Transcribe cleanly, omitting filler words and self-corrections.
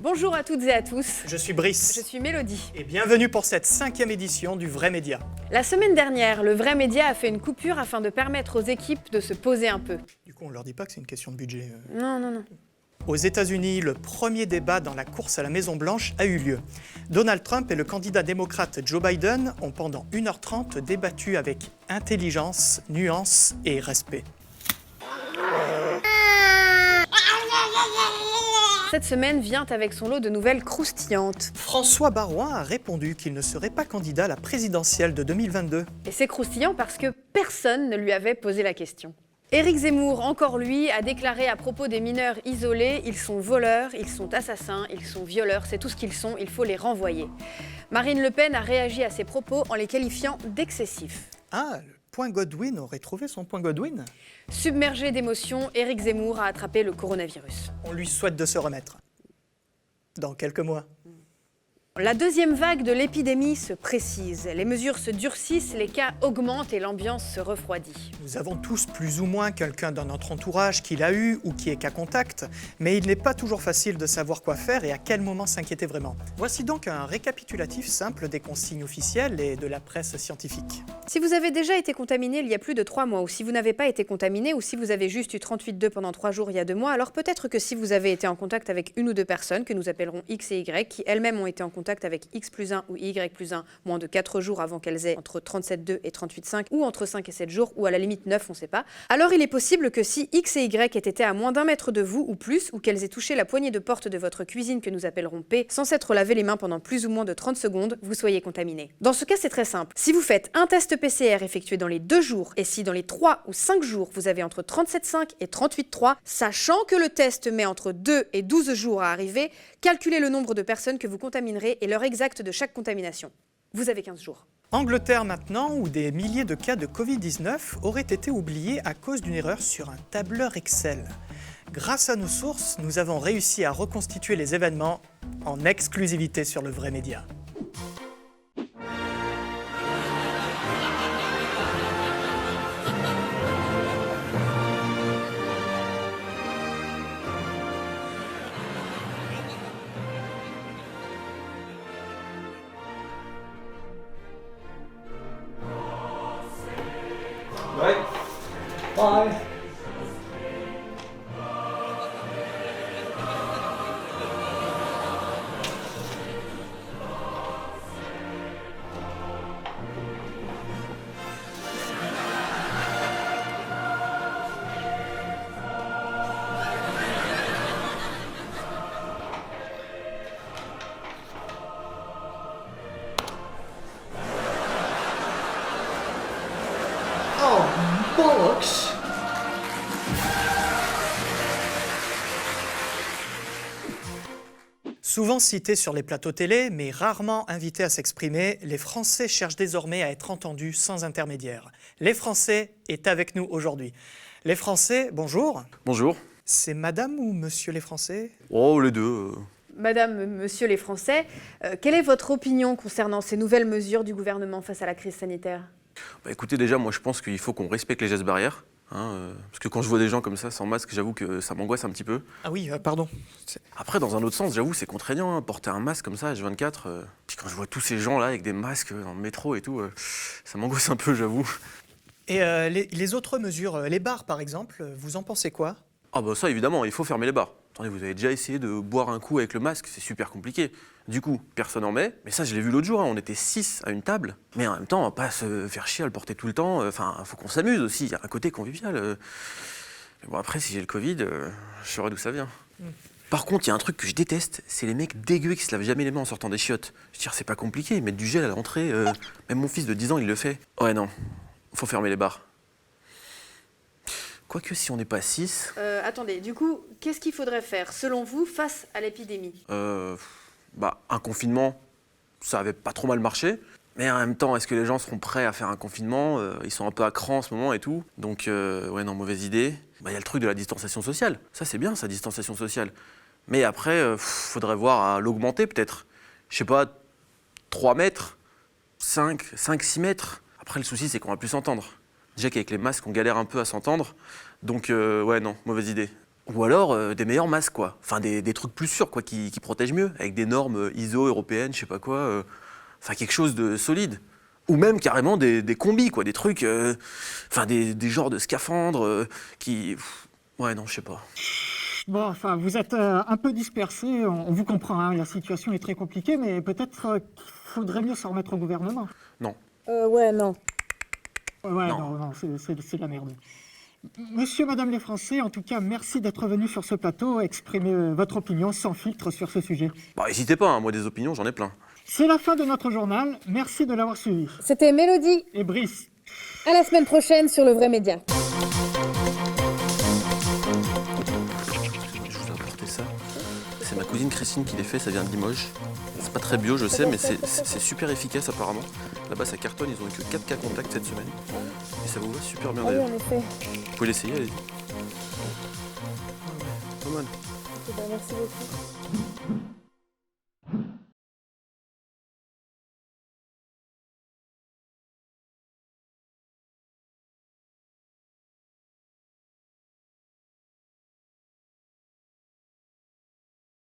Bonjour à toutes et à tous. Je suis Brice. Je suis Mélodie. Et bienvenue pour cette 5e édition du Vrai Média. La semaine dernière, le Vrai Média a fait une coupure afin de permettre aux équipes de se poser un peu. Du coup, on leur dit pas que c'est une question de budget. Non. Aux États-Unis, le premier débat dans la course à la Maison-Blanche a eu lieu. Donald Trump et le candidat démocrate Joe Biden ont pendant 1h30 débattu avec intelligence, nuance et respect. Cette semaine vient avec son lot de nouvelles croustillantes. François Baroin a répondu qu'il ne serait pas candidat à la présidentielle de 2022. Et c'est croustillant parce que personne ne lui avait posé la question. Éric Zemmour, encore lui, a déclaré à propos des mineurs isolés « Ils sont voleurs, ils sont assassins, ils sont violeurs, c'est tout ce qu'ils sont, il faut les renvoyer ». Marine Le Pen a réagi à ces propos en les qualifiant d'excessifs. Ah, le point Godwin aurait trouvé son point Godwin? Submergé d'émotions, Éric Zemmour a attrapé le coronavirus. On lui souhaite de se remettre. Dans quelques mois. La deuxième vague de l'épidémie se précise. Les mesures se durcissent, les cas augmentent et l'ambiance se refroidit. Nous avons tous plus ou moins quelqu'un dans notre entourage qui l'a eu ou qui est cas contact, mais il n'est pas toujours facile de savoir quoi faire et à quel moment s'inquiéter vraiment. Voici donc un récapitulatif simple des consignes officielles et de la presse scientifique. Si vous avez déjà été contaminé il y a plus de 3 mois, ou si vous n'avez pas été contaminé, ou si vous avez juste eu 38,2 pendant 3 jours il y a 2 mois, alors peut-être que si vous avez été en contact avec une ou deux personnes, que nous appellerons X et Y, qui elles-mêmes ont été en contact avec X plus 1 ou Y plus 1 moins de 4 jours avant qu'elles aient entre 37,2 et 38,5 ou entre 5 et 7 jours ou à la limite 9, on ne sait pas, alors il est possible que si X et Y aient été à moins d'1 mètre de vous ou plus ou qu'elles aient touché la poignée de porte de votre cuisine que nous appellerons P sans s'être lavé les mains pendant plus ou moins de 30 secondes, vous soyez contaminé. Dans ce cas, c'est très simple. Si vous faites un test PCR effectué dans les 2 jours et si dans les 3 ou 5 jours vous avez entre 37,5 et 38,3, sachant que le test met entre 2 et 12 jours à arriver, calculez le nombre de personnes que vous contaminerez et l'heure exacte de chaque contamination. Vous avez 15 jours. Angleterre maintenant, où des milliers de cas de Covid-19 auraient été oubliés à cause d'une erreur sur un tableur Excel. Grâce à nos sources, nous avons réussi à reconstituer les événements en exclusivité sur le Vrai Média. Right. Bye. Oh, bollocks! Souvent cités sur les plateaux télé, mais rarement invités à s'exprimer, les Français cherchent désormais à être entendus sans intermédiaire. Les Français est avec nous aujourd'hui. Les Français, bonjour. Bonjour. C'est Madame ou Monsieur les Français? Oh, les deux. Madame, Monsieur les Français, quelle est votre opinion concernant ces nouvelles mesures du gouvernement face à la crise sanitaire ? Bah, écoutez, déjà, moi je pense qu'il faut qu'on respecte les gestes barrières. Parce que quand je vois des gens comme ça, sans masque, j'avoue que ça m'angoisse un petit peu. Ah oui, pardon. Après, dans un autre sens, j'avoue, c'est contraignant, porter un masque comme ça, H24. Puis quand je vois tous ces gens là avec des masques dans le métro et tout, ça m'angoisse un peu, j'avoue. Et les autres mesures, les bars par exemple, vous en pensez quoi? Ah bah ça, évidemment, il faut fermer les bars. Attendez, vous avez déjà essayé de boire un coup avec le masque, c'est super compliqué. Du coup, personne en met. Mais ça, je l'ai vu l'autre jour, on était 6 à une table. Mais en même temps, on va pas se faire chier à le porter tout le temps. Enfin, faut qu'on s'amuse aussi, il y a un côté convivial. Mais bon, après, si j'ai le Covid, je saurai d'où ça vient. Par contre, il y a un truc que je déteste, c'est les mecs dégueux qui se lavent jamais les mains en sortant des chiottes. Je veux dire, c'est pas compliqué, ils mettent du gel à l'entrée. Même mon fils de 10 ans, il le fait. Ouais, non, faut fermer les bars. Quoique, si on n'est pas 6... Attendez, du coup, qu'est-ce qu'il faudrait faire, selon vous, face à l'épidémie ? Un confinement, ça avait pas trop mal marché. Mais en même temps, est-ce que les gens seront prêts à faire un confinement ? Ils sont un peu à cran en ce moment et tout. Donc, ouais, non, mauvaise idée. Il y a le truc de la distanciation sociale. Ça, c'est bien, ça, distanciation sociale. Mais après, faudrait voir à l'augmenter peut-être. je sais pas, 3 mètres, 6 mètres. Après, le souci, c'est qu'on va plus s'entendre. Déjà qu'avec les masques, on galère un peu à s'entendre. Donc, ouais, non, mauvaise idée. Ou alors, des meilleurs masques, quoi. Enfin, des trucs plus sûrs, quoi, qui protègent mieux, avec des normes ISO européennes, je sais pas quoi. Enfin, quelque chose de solide. Ou même carrément des combis, quoi, des trucs, enfin, des genres de scaphandres qui... Ouais, non, je sais pas. Bon, enfin, vous êtes un peu dispersés, on vous comprend, hein, la situation est très compliquée, mais peut-être qu'il faudrait mieux s'en remettre au gouvernement. Non. Ouais, non. Ouais, Non. non, c'est de la merde. Monsieur, madame les Français, en tout cas, merci d'être venus sur ce plateau exprimer votre opinion sans filtre sur ce sujet. Bah, n'hésitez pas, hein, moi, des opinions, j'en ai plein. C'est la fin de notre journal, merci de l'avoir suivi. C'était Mélodie. Et Brice, À la semaine prochaine sur Le Vrai Média. Je vous ai apporté ça. C'est ma cousine Christine qui les fait, ça vient de Limoges. C'est pas très bio, je sais, mais c'est super efficace apparemment. Là-bas, ça cartonne, ils ont eu que 4 cas contacts cette semaine. Et ça vous va super bien d'ailleurs. effet. Vous pouvez l'essayer, allez-y. Pas mal. Merci beaucoup.